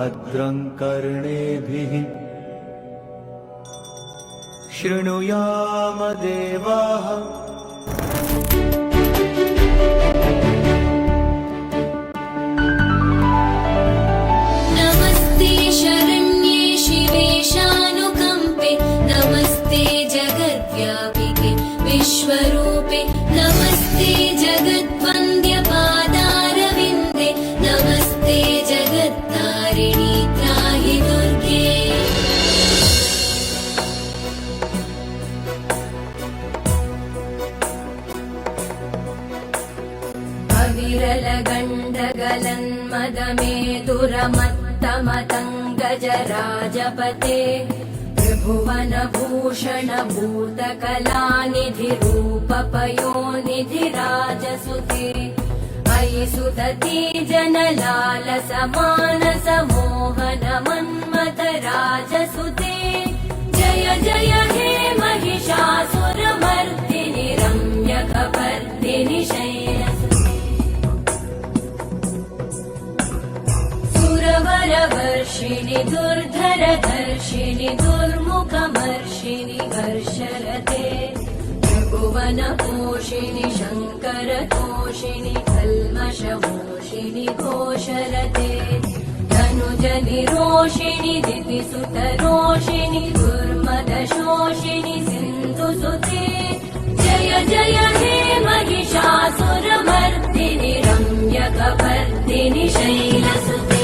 भद्रं कर्णेभिः शृणुयाम देवाः। नमस्ते शरण्ये शिवे शानुकम्पे, नमस्ते जगद्व्यापिके विश्वरूपे, नमस्ते जगद्वन्द्यपादारविन्दे, नमस्ते जगत्तारिणि त्राहि दुर्गे। अविरलगण्डगलन्मदमेदुरमत्तमतङ्गजराजपते, त्रिभुवनभूषण भूतकलानिधिरूपपयोनिधिराजसुते, अयि सुदती जनलालसमानसमोहन मन्मथराजसुते, जय जय हे महिषासुरमर्दिनि रम्यकपर्दिनि शैलसुते। सुरवरवर्षिणि दुर्धरधर्षिणि दुर्मुखमर्षिणि घर्षरते, त्रिभुवनपोषिणि शङ्करतोषिणि कल्मषमोषिणि घोषरते, धनुजनिरोषिणि दितिसुतरोषिणि दुर्मदशोषिणि सिन्धुसुते, जय जय हे महिषासुरमर्दिनि रम्यकपर्दिनि शैलसुते।